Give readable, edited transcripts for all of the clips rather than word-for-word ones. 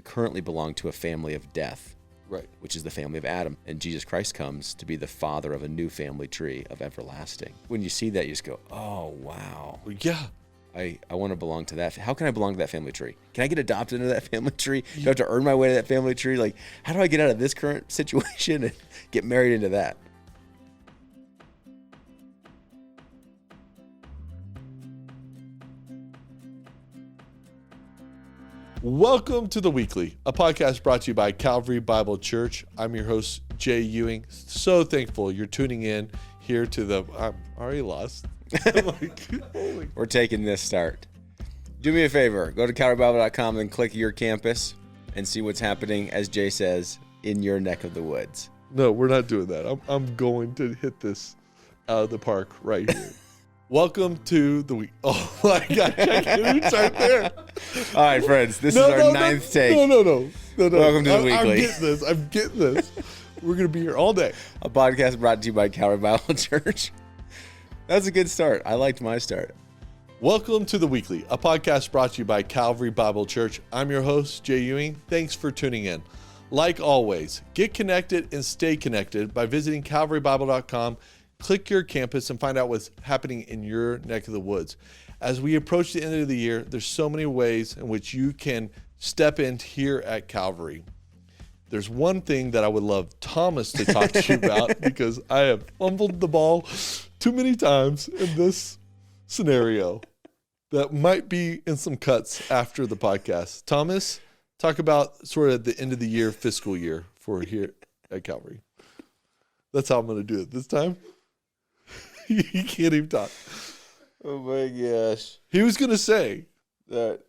currently belong to a family of death, Right. which is the family of Adam. And Jesus Christ comes to be the father of a new family tree of everlasting. When you see that, you just go, oh, wow. Well, yeah. I want to belong to that. How can I belong to that family tree? Can I get adopted into that family tree? Do I have to earn my way to that family tree? Like, how do I get out of this current situation and get married into that? Welcome to The Weekly, a podcast brought to you by Calvary Bible Church. I'm your host, Jay Ewing. So thankful you're tuning in here to the... I'm already lost. We're taking this start. Do me a favor. Go to calvarybible.com and click your campus and see what's happening, as Jay says, in your neck of the woods. No, we're not doing that. I'm going to hit this out of the park right here. Welcome to the week. Oh my God, it's right there. All right, friends, this is our ninth take. No. Welcome to The Weekly. I'm getting this. We're going to be here all day. A podcast brought to you by Calvary Bible Church. That's a good start. I liked my start. Welcome to The Weekly, a podcast brought to you by Calvary Bible Church. I'm your host, Jay Ewing. Thanks for tuning in. Like always, get connected and stay connected by visiting calvarybible.com. Click your campus and find out what's happening in your neck of the woods. As we approach the end of the year, there's so many ways in which you can step in here at Calvary. There's one thing that I would love Thomas to talk to you about because I have fumbled the ball too many times in this scenario that might be in some cuts after the podcast. Thomas, talk about sort of the end of the year fiscal year for here at Calvary. That's how I'm going to do it this time. He can't even talk. Oh my gosh. He was going to say that,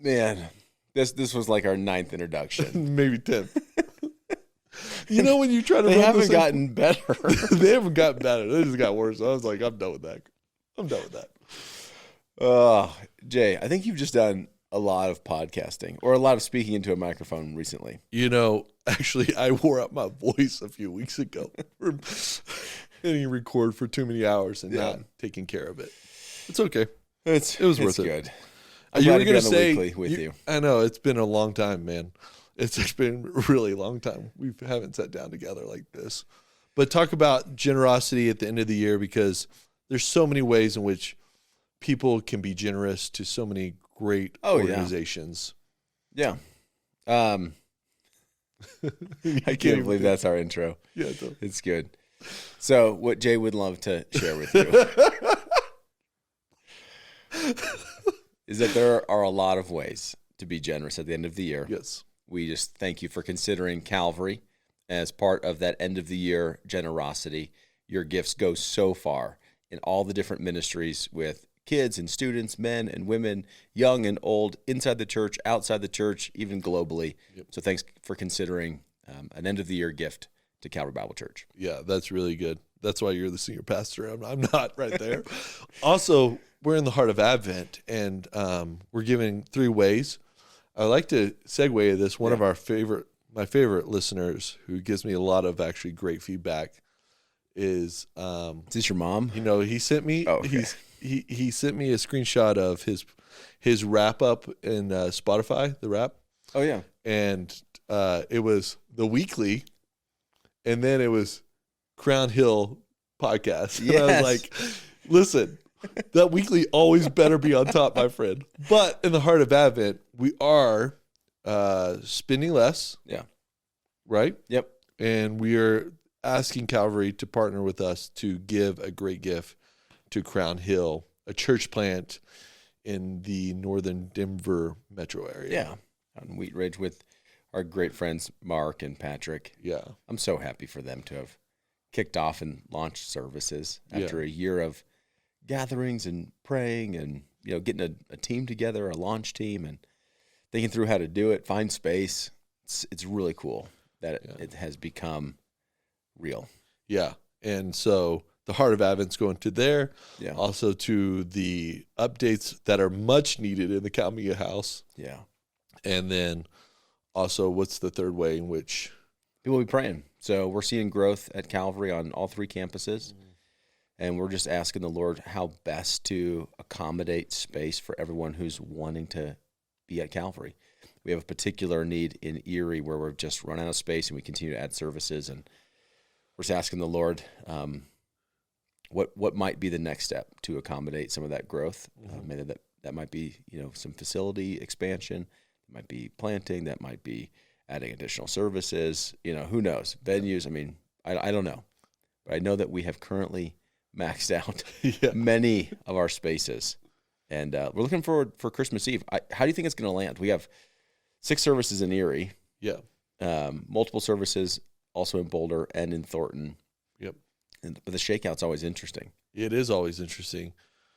man, this was like our ninth introduction. Maybe 10th. You know when you try to They run haven't gotten better. They haven't gotten better. They just got worse. I was like, I'm done with that. Jay, I think you've just done a lot of podcasting or a lot of speaking into a microphone recently. You know, actually, I wore out my voice a few weeks ago from hitting record for too many hours and not taking care of it. It's okay. It was worth it. Good. I'm You glad were to be going on to the say weekly with you. I know it's been a long time, man. It's been a really long time. We haven't sat down together like this. But talk about generosity at the end of the year, because there's so many ways in which people can be generous to so many great organizations. Yeah. I can't believe that's our intro. Yeah, it's good. So what Jay would love to share with you is that there are a lot of ways to be generous at the end of the year. Yes. We just thank you for considering Calvary as part of that end of the year generosity. Your gifts go so far in all the different ministries with kids and students, men and women, young and old, inside the church, outside the church, even globally. Yep. So thanks for considering an end of the year gift to Calvary Bible Church. Yeah, that's really good. That's why you're the senior pastor. I'm not right there. Also, we're in the heart of Advent, and we're giving 3 ways. I like to segue this. One of my favorite listeners, who gives me a lot of actually great feedback, is this your mom? You know, he sent me. Oh, okay. He sent me a screenshot of his wrap up in Spotify, the wrap. Oh yeah, and it was The Weekly, and then it was Crown Hill podcast. Yes. And I was like, listen, that weekly always better be on top, my friend. But in the heart of Advent, we are spending less. Yeah. Right? Yep. And we are asking Calvary to partner with us to give a great gift to Crown Hill, a church plant in the northern Denver metro area. Yeah. On Wheat Ridge with our great friends Mark and Patrick. Yeah. I'm so happy for them to have kicked off and launched services after a year of gatherings and praying and, you know, getting a team together, a launch team, and thinking through how to do it, find space. It's really cool that it has become real. Yeah. And so the heart of Advent's going to there. Yeah. Also to the updates that are much needed in the Calmia house. Yeah. And then also, what's the third way in which people will be praying? So we're seeing growth at Calvary on all 3 campuses. And we're just asking the Lord how best to accommodate space for everyone who's wanting to be at Calvary. we have a particular need in Erie where we've just run out of space and we continue to add services. And we're just asking the Lord what might be the next step to accommodate some of that growth. Maybe that might be, some facility expansion. It might be planting. That might be adding additional services. Who knows? Venues. I mean, I don't know. But I know that we have currently maxed out many of our spaces. And we're looking forward for Christmas Eve. How do you think it's going to land? We have 6 services in Erie. Yeah. Multiple services also in Boulder and in Thornton. Yep. But the shakeout's always interesting. It is always interesting.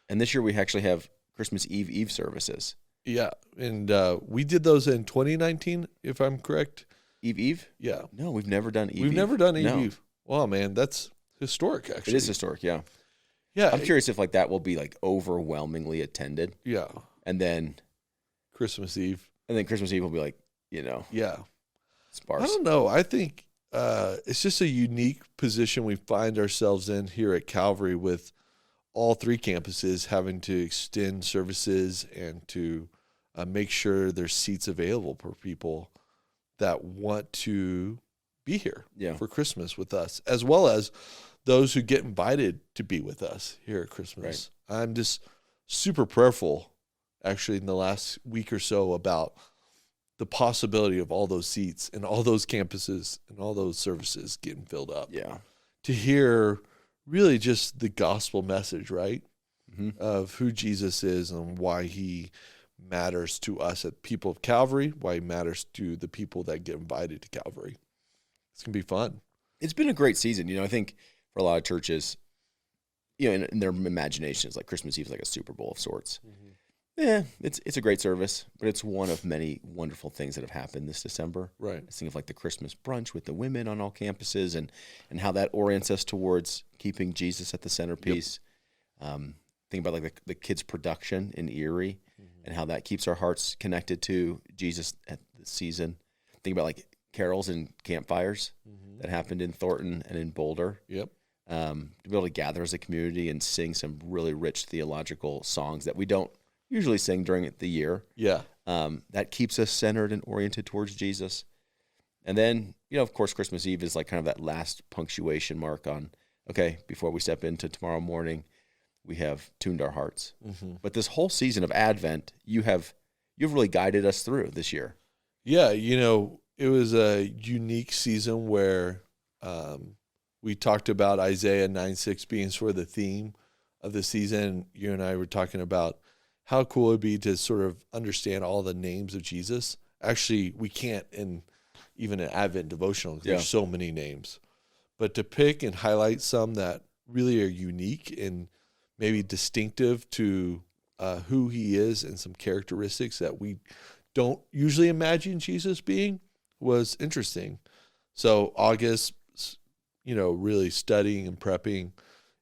And this year we actually have Christmas Eve services. Yeah. And we did those in 2019, if I'm correct. Eve? Yeah. No, we've never done Eve. We've never done Eve. No. Wow, man, that's historic, actually. It is historic, yeah. Yeah. I'm curious if that will be overwhelmingly attended. Yeah. And then Christmas Eve. And then Christmas Eve will be yeah. Sparse. I don't know. I think it's just a unique position we find ourselves in here at Calvary with all 3 campuses having to extend services and to make sure there's seats available for people that want to be here for Christmas with us, as well as those who get invited to be with us here at Christmas. Right. I'm just super prayerful, actually, in the last week or so about the possibility of all those seats and all those campuses and all those services getting filled up. Yeah. To hear really just the gospel message, right? Mm-hmm. Of who Jesus is and why he matters to us at people of Calvary, why he matters to the people that get invited to Calvary. It's going to be fun. It's been a great season. I think for a lot of churches, in their imaginations, Christmas Eve is like a Super Bowl of sorts. Mm-hmm. Yeah, it's a great service, but it's one of many wonderful things that have happened this December. Right. I think of the Christmas brunch with the women on all campuses and how that orients us towards keeping Jesus at the centerpiece. Yep. Think about the kids' production in Erie and how that keeps our hearts connected to Jesus at the season. Think about carols and campfires that happened in Thornton and in Boulder. Yep. To be able to gather as a community and sing some really rich theological songs that we don't usually sing during the year. Yeah. That keeps us centered and oriented towards Jesus. And then, of course, Christmas Eve is kind of that last punctuation mark on, okay, before we step into tomorrow morning, we have tuned our hearts. Mm-hmm. But this whole season of Advent, you've really guided us through this year. Yeah, it was a unique season where we talked about Isaiah 9:6 being sort of the theme of the season. You and I were talking about how cool it would be to sort of understand all the names of Jesus. Actually, we can't in even an Advent devotional because there's so many names. But to pick and highlight some that really are unique and maybe distinctive to who he is and some characteristics that we don't usually imagine Jesus being was interesting. So August, really studying and prepping,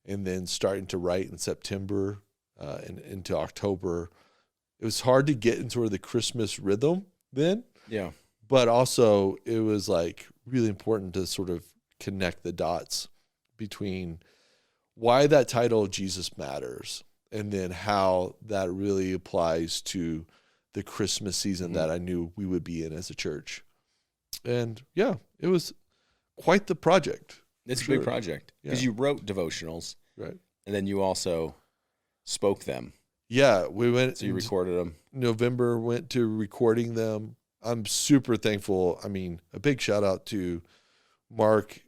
and then starting to write in September and into October. It was hard to get into sort of the Christmas rhythm then. Yeah. But also it was really important to sort of connect the dots between why that title Jesus matters and then how that really applies to the Christmas season that I knew we would be in as a church. And it was quite the project. It's a big project because you wrote devotionals, right? And then you also spoke them. Yeah, we went. So you recorded them. November went to recording them. I'm super thankful. I mean, a big shout out to Mark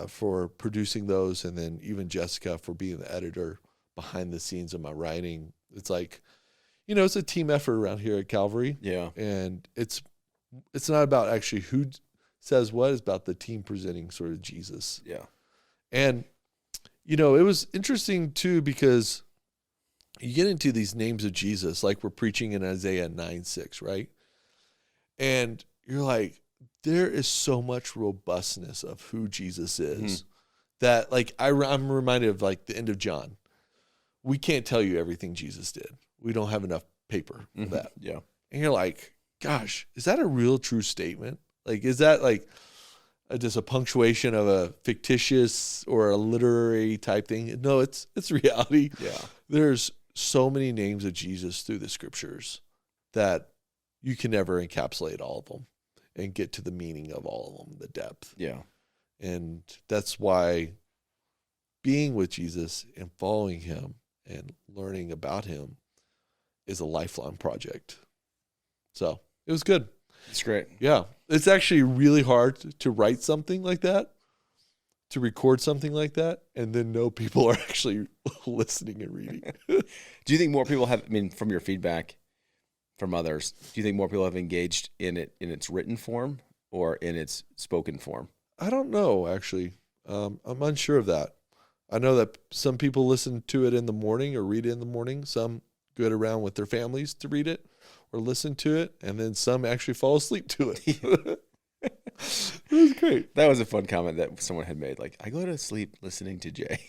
for producing those, and then even Jessica for being the editor behind the scenes of my writing. It's it's a team effort around here at Calvary. Yeah, and it's not about actually who says what, it's about the team presenting sort of Jesus. Yeah. And, it was interesting too, because you get into these names of Jesus, like we're preaching in Isaiah 9:6, right? And you're like, there is so much robustness of who Jesus is that I'm reminded of the end of John. We can't tell you everything Jesus did. We don't have enough paper for that. Yeah. And you're like, gosh, is that a real true statement? Is that just a punctuation of a fictitious or a literary type thing? No, it's reality. Yeah. There's so many names of Jesus through the scriptures that you can never encapsulate all of them and get to the meaning of all of them, the depth. Yeah. And that's why being with Jesus and following him and learning about him is a lifelong project. So it was good. It's great. Yeah. It's actually really hard to write something like that, to record something like that, and then know people are actually listening and reading. Do you think more people have, I mean, from your feedback from others, do you think more people have engaged in it in its written form or in its spoken form? I don't know, actually. I'm unsure of that. I know that some people listen to it in the morning or read it in the morning. Some go around with their families to read it or listen to it, and then some actually fall asleep to it. It was great. That was a fun comment that someone had made. Like, I go to sleep listening to Jay.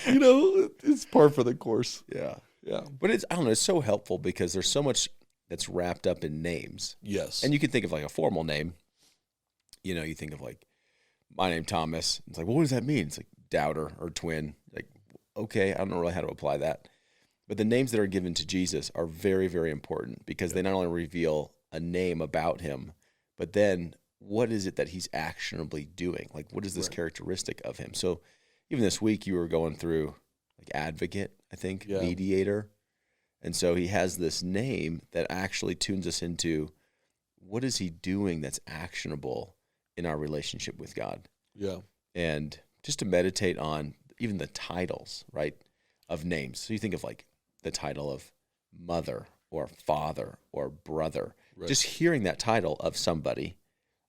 You know, it's par for the course. Yeah. Yeah. But it's, I don't know, it's so helpful because there's so much that's wrapped up in names. Yes. And you can think of like a formal name. You know, you think of like, my name Thomas. It's like, well, what does that mean? It's like doubter or twin. Like, okay, I don't know really how to apply that. But the names that are given to Jesus are very, very important because they not only reveal a name about him, but then what is it that he's actionably doing? Like, what is this characteristic of him? So even this week you were going through like advocate, I think, mediator. And so he has this name that actually tunes us into what is he doing that's actionable in our relationship with God. Yeah. And just to meditate on even the titles, right, of names. So you think of like the title of mother or father or brother. Right. Just hearing that title of somebody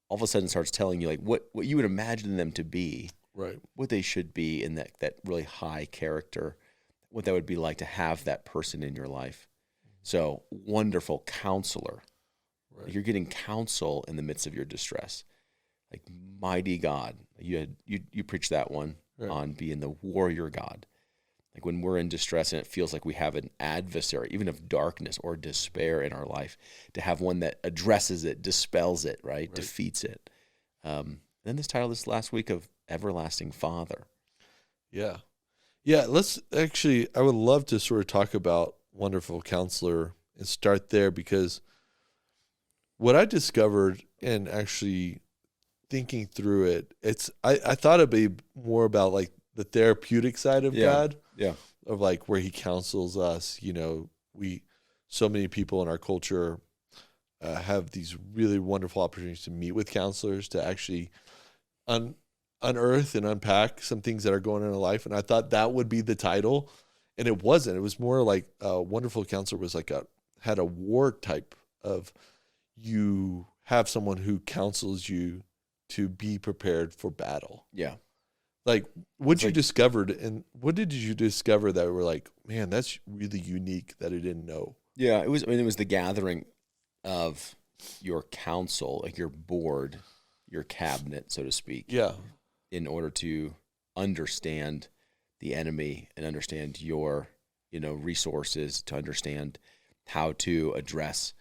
all of a sudden starts telling you like what you would imagine them to be, right? What they should be in that really high character, what that would be like to have that person in your life. So wonderful counselor. Right. You're getting counsel in the midst of your distress. Like mighty God. You preached that one on being the warrior God. Like when we're in distress and it feels like we have an adversary, even of darkness or despair in our life, to have one that addresses it, dispels it, right? Defeats it. Then this title this last week of Everlasting Father. Yeah. Yeah, let's actually, I would love to sort of talk about Wonderful Counselor and start there because what I discovered and actually thinking through it, I thought it'd be more about like the therapeutic side of God. Yeah. Of like where he counsels us. You know, so many people in our culture have these really wonderful opportunities to meet with counselors to actually unearth and unpack some things that are going on in life. And I thought that would be the title. And it wasn't. It was more like Wonderful Counselor was like had a war type of you have someone who counsels you to be prepared for battle. Yeah. Like what you discovered and what did you discover that were like, man, that's really unique that I didn't know? Yeah, it was the gathering of your council, like your board, your cabinet, so to speak. Yeah. In order to understand the enemy and understand your, resources, to understand how to address,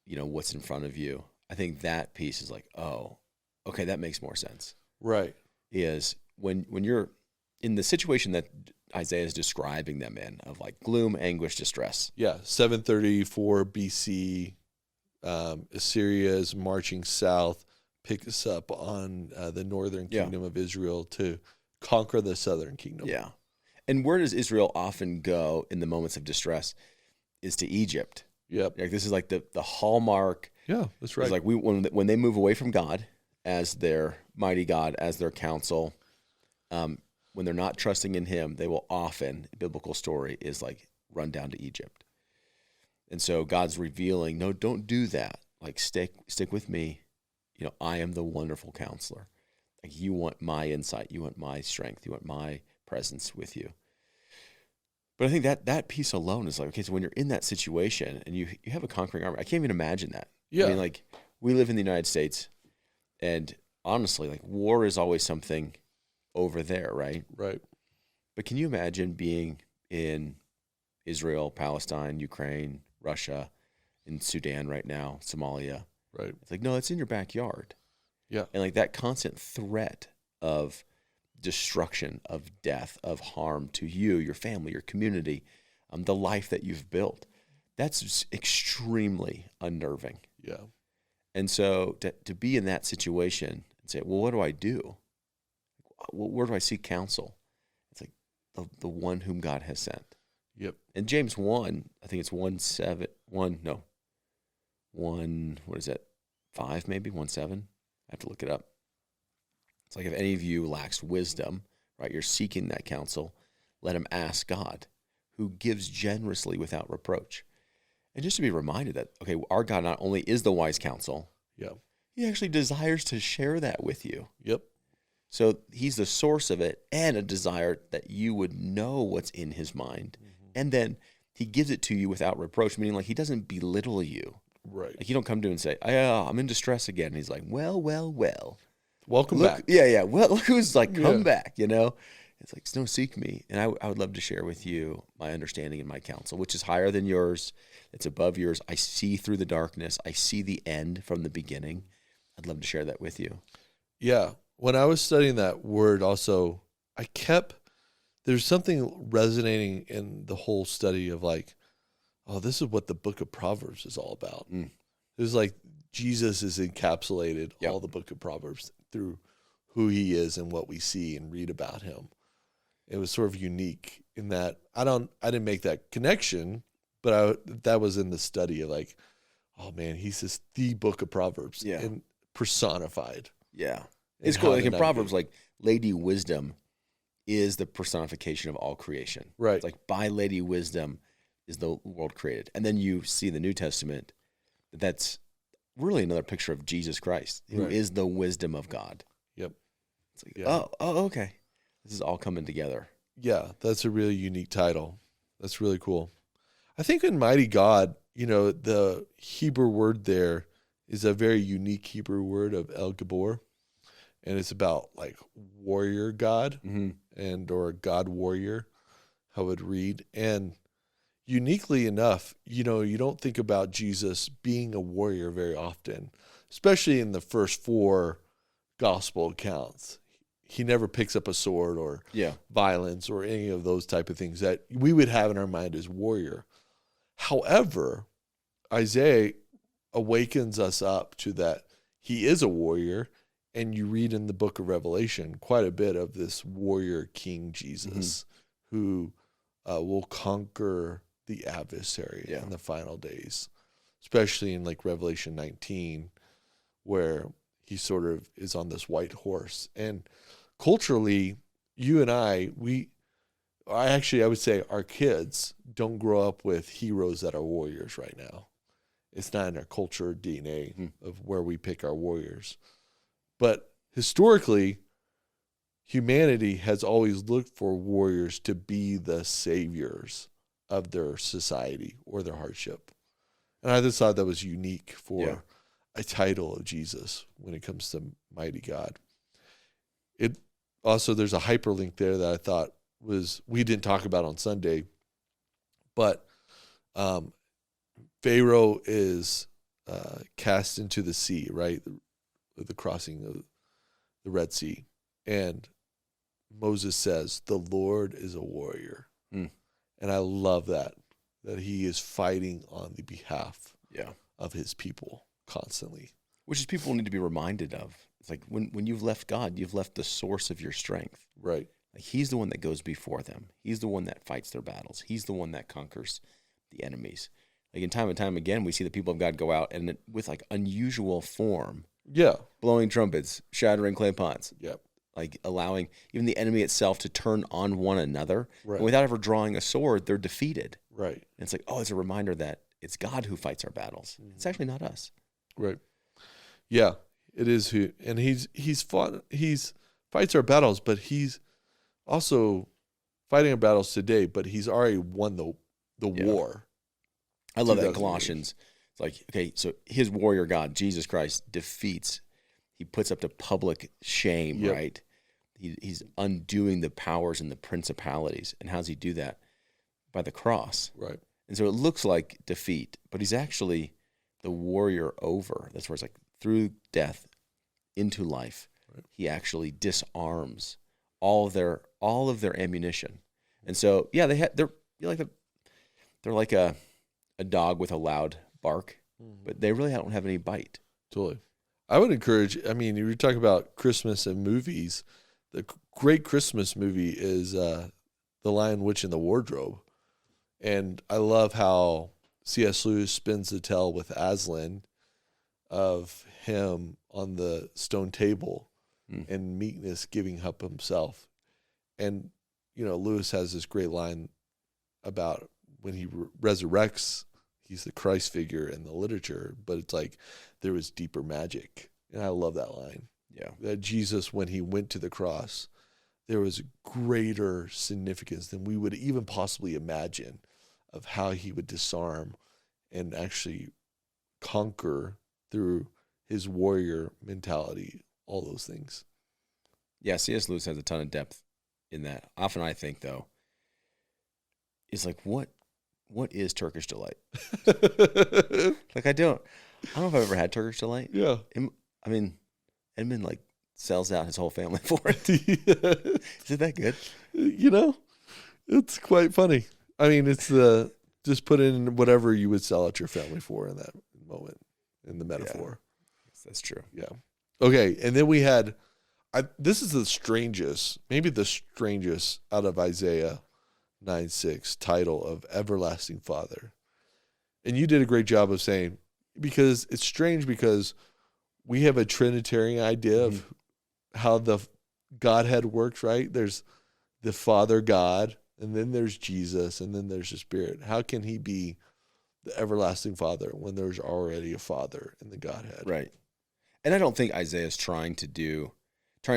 what's in front of you. I think that piece is like, oh, okay, that makes more sense. Right. Is when you're in the situation that Isaiah is describing them in, of like gloom, anguish, distress. Yeah, 734 BC, Assyria is marching south, picks up on the northern kingdom of Israel to conquer the southern kingdom. Yeah. And where does Israel often go in the moments of distress is to Egypt. Yep. Like this is like the hallmark. Yeah, that's right. It's like when they move away from God as their mighty God, as their counsel, when they're not trusting in him, they will often, biblical story is like run down to Egypt. And so God's revealing, no, don't do that. Like stick with me. I am the wonderful counselor. Like you want my insight, you want my strength, you want my presence with you. But I think that piece alone is like, okay, so when you're in that situation and you have a conquering army, I can't even imagine that. Yeah. I mean, like we live in the United States and honestly, like war is always something over there, right? Right. But can you imagine being in Israel, Palestine, Ukraine, Russia, in Sudan right now, Somalia? Right. It's like, no, it's in your backyard. Yeah. And like that constant threat of destruction, of death, of harm to you, your family, your community, the life that you've built. That's extremely unnerving. Yeah. And so to be in that situation and say, well, what do I do? Where do I seek counsel? It's like the one whom God has sent. Yep. And James 1, I think it's 5 maybe, 1:7. I have to look it up. It's like if any of you lacks wisdom, right, you're seeking that counsel, let him ask God, who gives generously without reproach. And just to be reminded that, okay, our God not only is the wise counsel, he actually desires to share that with you. Yep. So he's the source of it and a desire that you would know what's in his mind. Mm-hmm. And then he gives it to you without reproach, meaning like he doesn't belittle you. Right. Like you don't come to him and say, I'm in distress again. And he's like, well. Welcome back. Yeah. Well, look who's like, come back, you know? It's like, no, seek me. And I would love to share with you my understanding and my counsel, which is higher than yours. It's above yours. I see through the darkness. I see the end from the beginning. I'd love to share that with you. Yeah. When I was studying that word also, there's something resonating in the whole study of like, oh, this is what the book of Proverbs is all about. It was like Jesus is encapsulated all the book of Proverbs through who he is and what we see and read about him. It was sort of unique in that I didn't make that connection, but that was in the study of like, oh man, he's just the book of Proverbs and personified. Yeah. It's cool. Like in Proverbs, like Lady Wisdom is the personification of all creation. Right. It's like by Lady Wisdom is the world created. And then you see in the New Testament that's really another picture of Jesus Christ, who is the wisdom of God. Yep. It's like, okay. This is all coming together. Yeah, that's a really unique title. That's really cool. I think in Mighty God, the Hebrew word there is a very unique Hebrew word of El Gabor. And it's about like warrior God and or God warrior, how it would read. And uniquely enough, you don't think about Jesus being a warrior very often, especially in the first 4 gospel accounts. He never picks up a sword or violence or any of those type of things that we would have in our mind as warrior. However, Isaiah awakens us up to that he is a warrior, and you read in the book of Revelation quite a bit of this warrior King Jesus who will conquer the adversary in the final days, especially in like Revelation 19, where he sort of is on this white horse. And culturally, you and I would say our kids don't grow up with heroes that are warriors right now. It's not in our culture DNA of where we pick our warriors. But historically, humanity has always looked for warriors to be the saviors of their society or their hardship. And I just thought that was unique for a title of Jesus when it comes to Mighty God. It also, there's a hyperlink there that I thought we didn't talk about on Sunday, but Pharaoh is cast into the sea, right? The crossing of the Red Sea. And Moses says, the Lord is a warrior. And I love that he is fighting on the behalf of his people constantly. Which is people need to be reminded of. It's like when you've left God, you've left the source of your strength. Right. Like he's the one that goes before them. He's the one that fights their battles. He's the one that conquers the enemies. Like in time and time again, we see the people of God go out and with like unusual form. Yeah. Blowing trumpets, shattering clay pots. Yep. Like allowing even the enemy itself to turn on one another. Right. And without ever drawing a sword, they're defeated. Right. And it's like, it's a reminder that it's God who fights our battles. It's actually not us. Right. Yeah, it is who, and he's fights our battles, but he's also fighting our battles today, but he's already won the war. I love that in Colossians. It's like, okay, so his warrior God, Jesus Christ, he puts up to public shame, right? He's undoing the powers and the principalities. And how does he do that? By the cross. Right. And so it looks like defeat, but he's actually the warrior over. That's where it's like through death into life. Right. He actually disarms all of their ammunition. And so, they're like a a dog with a loud bark, but they really don't have any bite. Totally. I would encourage, I mean, you're talking about Christmas and movies. The great Christmas movie is The Lion, Witch, and the Wardrobe. And I love how C.S. Lewis spins the tale with Aslan of him on the stone table and meekness giving up himself. And, you know, Lewis has this great line about when he resurrects, he's the Christ figure in the literature, but it's like there was deeper magic. And I love that line. Yeah. That Jesus, when he went to the cross, there was greater significance than we would even possibly imagine of how he would disarm and actually conquer through his warrior mentality, all those things. Yeah, C.S. Lewis has a ton of depth in that. Often I think, though, is like, what is Turkish delight? Like, I don't know if I've ever had Turkish delight. Yeah. I mean, Edmund like sells out his whole family for it. Is it that good? You know, it's quite funny. I mean, it's just put in whatever you would sell out your family for in that moment, in the metaphor. Yeah, that's true. Yeah. Okay, and then we had, this is the strangest, maybe the strangest out of Isaiah 9:6 title of Everlasting Father. And you did a great job of saying, because it's strange because we have a Trinitarian idea of how the Godhead works, right? There's the Father God, and then there's Jesus, and then there's the Spirit. How can he be the everlasting Father when there's already a Father in the Godhead? Right. And I don't think Isaiah is trying to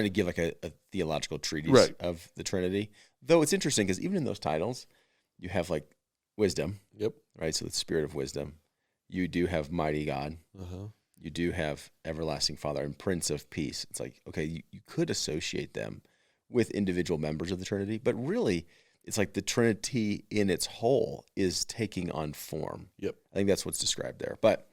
give like a theological treatise of the Trinity. Though it's interesting because even in those titles, you have like wisdom. Yep. Right. So the Spirit of wisdom. You do have mighty God. Uh-huh. You do have everlasting Father and Prince of Peace. It's like, okay, you could associate them with individual members of the Trinity, but really it's like the Trinity in its whole is taking on form. Yep. I think that's what's described there. But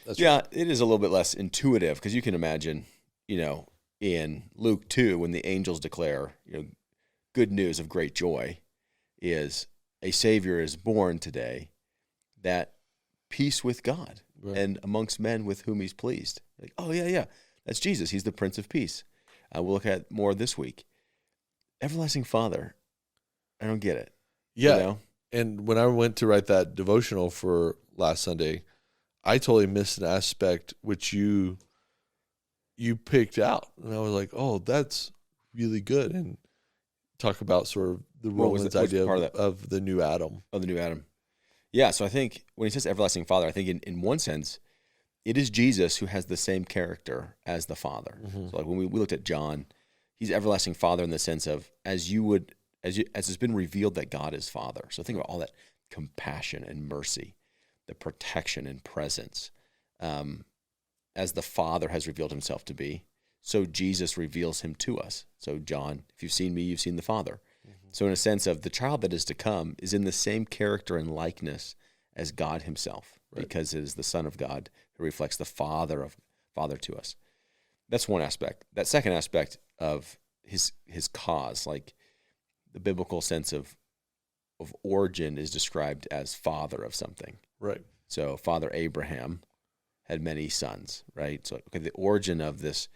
That's yeah, right. it is a little bit less intuitive because you can imagine, you know, in Luke 2, when the angels declare, you know, good news of great joy is a Savior is born today, that peace with God and amongst men with whom he's pleased. Like, oh, yeah, that's Jesus. He's the Prince of Peace. We'll look at more this week. Everlasting Father, I don't get it. Yeah. You know? And when I went to write that devotional for last Sunday, I totally missed an aspect which you picked out. And I was like, oh, that's really good. And talk about sort of the Romans idea of the new Adam. Oh, the new Adam. Yeah, so I think when he says everlasting Father, I think in one sense, it is Jesus who has the same character as the Father. Mm-hmm. So like when we looked at John, he's everlasting Father in the sense of as it's been revealed that God is Father. So think about all that compassion and mercy, the protection and presence, as the Father has revealed himself to be. So Jesus reveals him to us. So John, if you've seen me, you've seen the Father. Mm-hmm. So in a sense of the child that is to come is in the same character and likeness as God himself, because it is the Son of God who reflects the Father to us. That's one aspect. That second aspect of his cause, like the biblical sense of origin is described as father of something. Right. So Father Abraham had many sons, right? So okay, the origin of this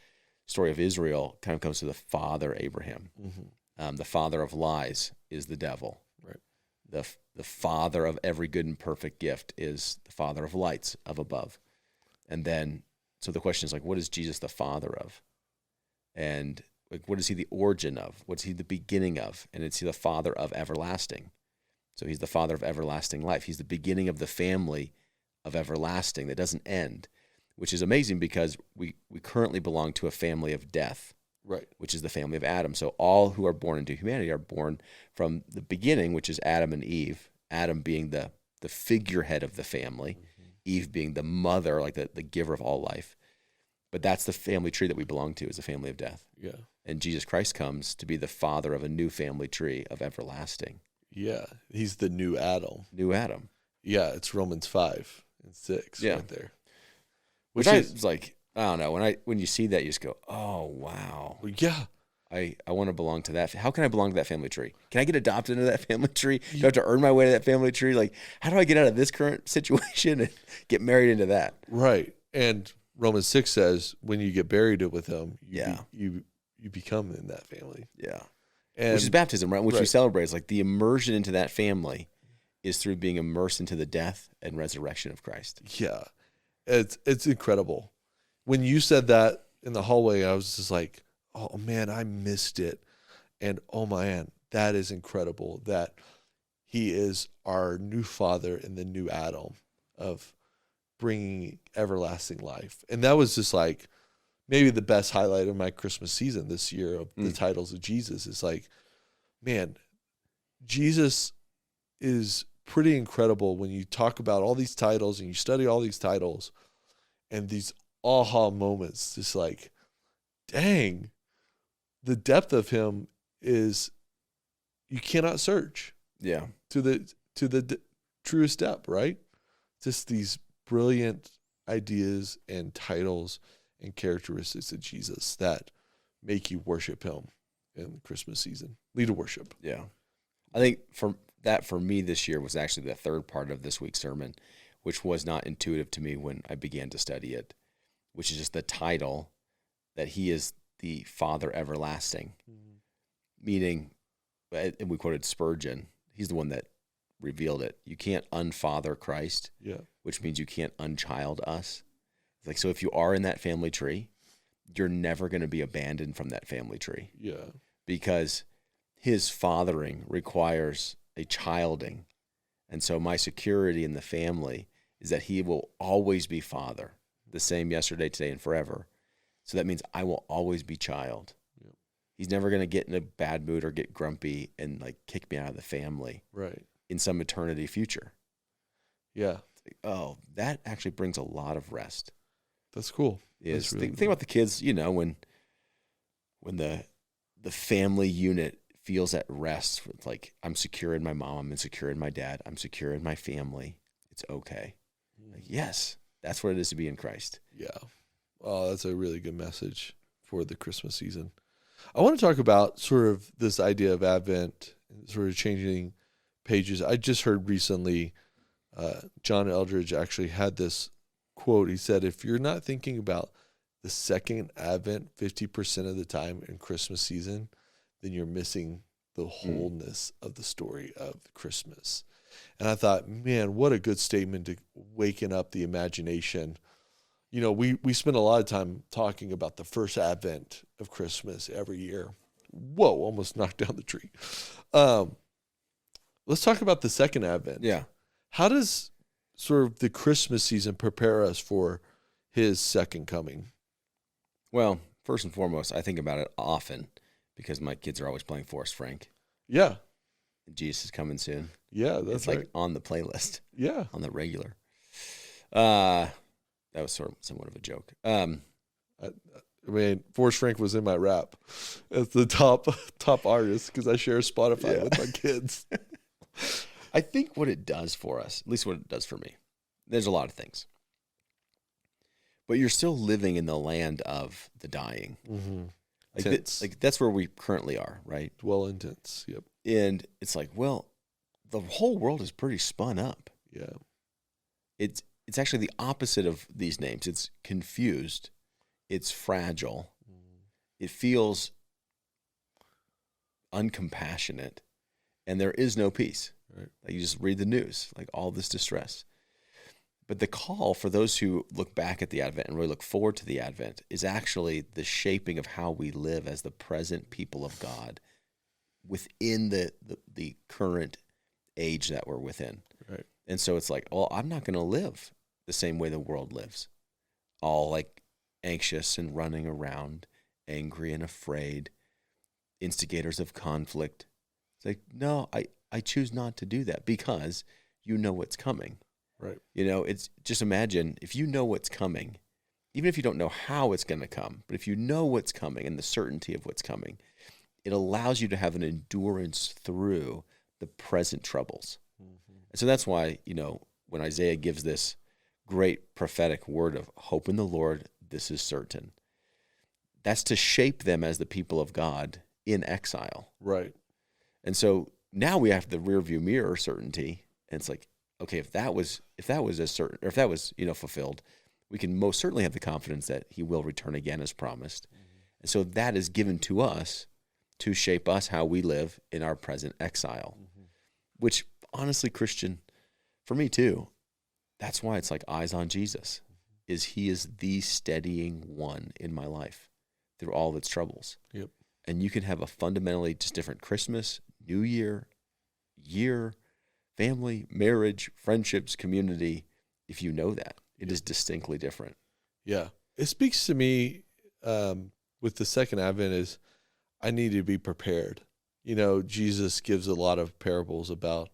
story of Israel kind of comes to the father Abraham. Mm-hmm. The father of lies is the devil. Right. The father of every good and perfect gift is the father of lights of above. And then, so the question is like, what is Jesus the father of? And like, what is he the origin of? What's he the beginning of? And it's the father of everlasting. So he's the father of everlasting life. He's the beginning of the family of everlasting that doesn't end, which is amazing because we currently belong to a family of death, right? Which is the family of Adam. So all who are born into humanity are born from the beginning, which is Adam and Eve, Adam being the figurehead of the family, mm-hmm. Eve being the mother, like the giver of all life. But that's the family tree that we belong to, is the family of death. Yeah. And Jesus Christ comes to be the father of a new family tree of everlasting. Yeah. He's the new Adam. New Adam. Yeah. It's Romans 5 and 6 right there. Which is like, I don't know. When you see that, you just go, oh, wow. Yeah. I want to belong to that. How can I belong to that family tree? Can I get adopted into that family tree? Do I have to earn my way to that family tree? Like, how do I get out of this current situation and get married into that? Right. And Romans 6 says when you get buried with him, you become in that family. Yeah. And, which is baptism, right? Which we right. celebrate. It's like the immersion into that family is through being immersed into the death and resurrection of Christ. Yeah. It's incredible. When you said that in the hallway, I was just like, oh man, I missed it. And oh man, that is incredible that he is our new father in the new Adam of bringing everlasting life. And that was just like maybe the best highlight of my Christmas season this year of the titles of Jesus. Is like, man, Jesus is pretty incredible when you talk about all these titles and you study all these titles and these aha moments, just like, dang, the depth of him is you cannot search to the truest depth, right? Just these brilliant ideas and titles and characteristics of Jesus that make you worship him in the Christmas season. Lead a worship. Yeah. I think for me this year was actually the third part of this week's sermon, which was not intuitive to me when I began to study it, which is just the title that he is the Father everlasting, meaning, and we quoted Spurgeon, he's the one that revealed it. You can't unfather Christ, which means you can't unchild us. It's like, so if you are in that family tree, you're never going to be abandoned from that family tree. Yeah. Because his fathering requires a childing. And so my security in the family is that he will always be father, the same yesterday, today, and forever. So that means I will always be child. Yep. He's never going to get in a bad mood or get grumpy and like kick me out of the family in some eternity future. Yeah. Oh, that actually brings a lot of rest. That's cool. That's really think about the kids, you know, when the family unit feels at rest, it's like, I'm secure in my mom, I'm secure in my dad, I'm secure in my family. It's okay. Like, yes, that's what it is to be in Christ. Yeah. Oh, that's a really good message for the Christmas season. I want to talk about sort of this idea of Advent, sort of changing pages. I just heard recently John Eldridge actually had this quote. He said, if you're not thinking about the second Advent 50% of the time in Christmas season, then you're missing the wholeness of the story of Christmas. And I thought, man, what a good statement to waken up the imagination. You know, we spend a lot of time talking about the first Advent of Christmas every year. Whoa, almost knocked down the tree. Let's talk about the second Advent. Yeah. How does sort of the Christmas season prepare us for his second coming? Well, first and foremost, I think about it often because my kids are always playing Forrest Frank. Yeah. Jesus is coming soon. Yeah, that's it's right. Like on the playlist. Yeah. On the regular. That was sort of somewhat of a joke. I mean, Forrest Frank was in my rap as the top artist because I share Spotify with my kids. I think what it does for us, at least what it does for me, there's a lot of things. But you're still living in the land of the dying. Mm-hmm. Like that's where we currently are, right? Dwell intense. Yep. And it's like, well, the whole world is pretty spun up. Yeah. It's actually the opposite of these names. It's confused. It's fragile. It feels uncompassionate. And there is no peace. Right. Like you just read the news, like all this distress. But the call for those who look back at the Advent and really look forward to the Advent is actually the shaping of how we live as the present people of God within the current age that we're within. Right. And so it's like, well, I'm not going to live the same way the world lives, all like anxious and running around, angry and afraid, instigators of conflict. It's like, no, I choose not to do that because you know what's coming. Right. You know, it's just imagine if you know what's coming, even if you don't know how it's going to come, but if you know what's coming and the certainty of what's coming, it allows you to have an endurance through the present troubles. Mm-hmm. And so that's why, you know, when Isaiah gives this great prophetic word of hope in the Lord, this is certain. that's to shape them as the people of God in exile. Right. And so now we have the rear view mirror certainty. And it's like, okay, if that was fulfilled, we can most certainly have the confidence that he will return again as promised. And so that is given to us to shape us how we live in our present exile, which honestly, Christian, for me too, that's why it's like eyes on Jesus, is he is the steadying one in my life through all of its troubles. Yep. And you can have a fundamentally just different Christmas, New Year, family, marriage, friendships, community, if you know that. It is distinctly different. Yeah. It speaks to me with the second advent is I need to be prepared. Jesus gives a lot of parables about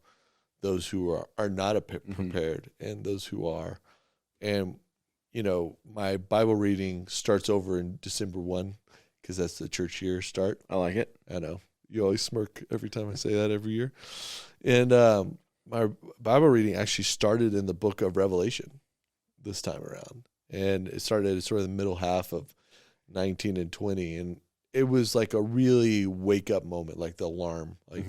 those who are not prepared and those who are. And, my Bible reading starts over in December 1 because that's the church year start. I like it. I know. You always smirk every time I say that every year. And my Bible reading actually started in the book of Revelation this time around. And it started at sort of the middle half of 19 and 20. And it was like a really wake up moment, like the alarm. Like,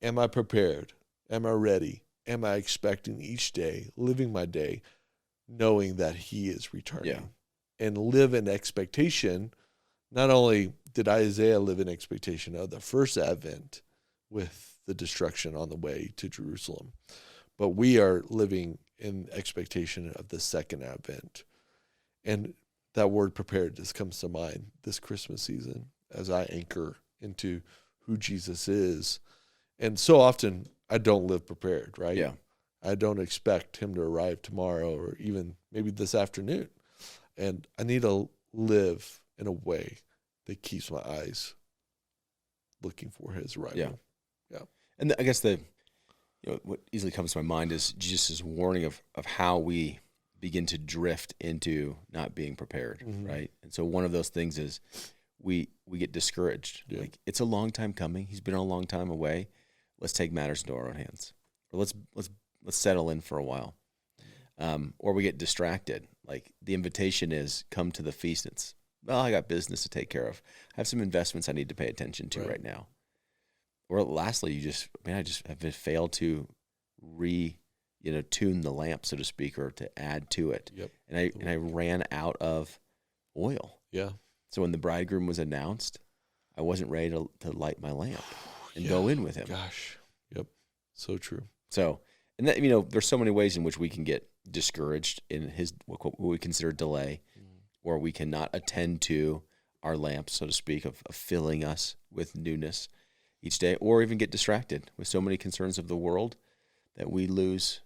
am I prepared? Am I ready? Am I expecting each day, living my day, knowing that he is returning? And live in expectation. Not only did Isaiah live in expectation of the first advent with the destruction on the way to Jerusalem, but we are living in expectation of the second advent. And that word prepared just comes to mind this Christmas season as I anchor into who Jesus is. And so often I don't live prepared, right? Yeah. I don't expect him to arrive tomorrow or even maybe this afternoon. And I need to live in a way that keeps my eyes looking for his arrival. Yeah. And I guess what easily comes to my mind is Jesus' warning of how we begin to drift into not being prepared, right? And so one of those things is we get discouraged. Yeah. Like, it's a long time coming. He's been a long time away. Let's take matters into our own hands, or let's settle in for a while. Or we get distracted. Like, the invitation is come to the feast. It's, I got business to take care of. I have some investments I need to pay attention to right now. Or lastly, I just have failed to tune the lamp, so to speak, or to add to it. Yep. And I ran out of oil. Yeah. So when the bridegroom was announced, I wasn't ready to light my lamp and go in with him. Gosh. Yep. So true. So, and that, there's so many ways in which we can get discouraged in what we consider delay, or we cannot attend to our lamps, so to speak, of filling us with newness each day, or even get distracted with so many concerns of the world that we lose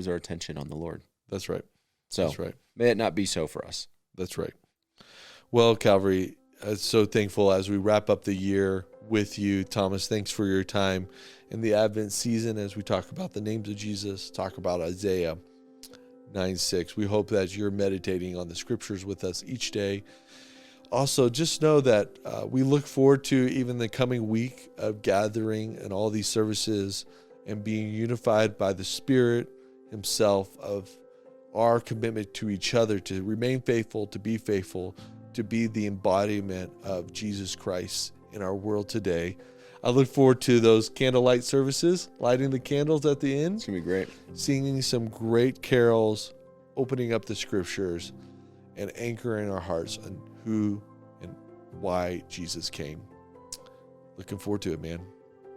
our attention on the Lord. That's right. So that's right. May it not be so for us. That's right. Well, Calvary, I'm so thankful as we wrap up the year with you. Thomas, thanks for your time in the Advent season as we talk about the names of Jesus, talk about Isaiah 9:6. We hope that you're meditating on the scriptures with us each day. Also, just know that we look forward to even the coming week of gathering and all these services and being unified by the Spirit himself, of our commitment to each other to remain faithful, to be the embodiment of Jesus Christ in our world today. I look forward to those candlelight services, lighting the candles at the end. It's going to be great. Singing some great carols, opening up the scriptures, and anchoring our hearts on who and why Jesus came. Looking forward to it, man.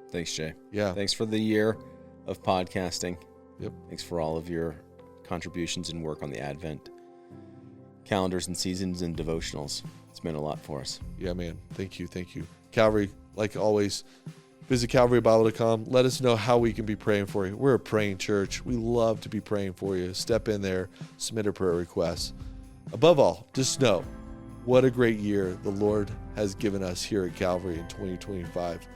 Thanks, Jay. Yeah. Thanks for the year of podcasting. Yep. Thanks for all of your contributions and work on the Advent calendars and seasons and devotionals. It's meant a lot for us. Yeah, man. Thank you. Calvary, like always, visit calvarybible.com. Let us know how we can be praying for you. We're a praying church. We love to be praying for you. Step in there, submit a prayer request. Above all, just know what a great year the Lord has given us here at Calvary in 2025.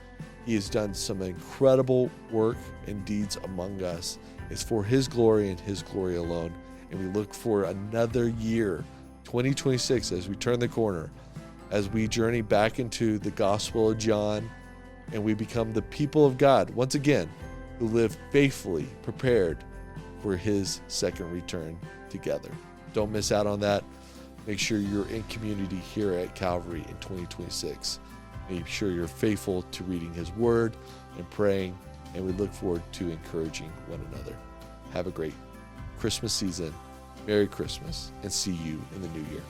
He has done some incredible work and deeds among us. It's for his glory and his glory alone. And we look for another year, 2026, as we turn the corner, as we journey back into the Gospel of John, and we become the people of God, once again, who live faithfully prepared for his second return together. Don't miss out on that. Make sure you're in community here at Calvary in 2026. Make sure you're faithful to reading his word and praying, and we look forward to encouraging one another. Have a great Christmas season. Merry Christmas, and see you in the new year.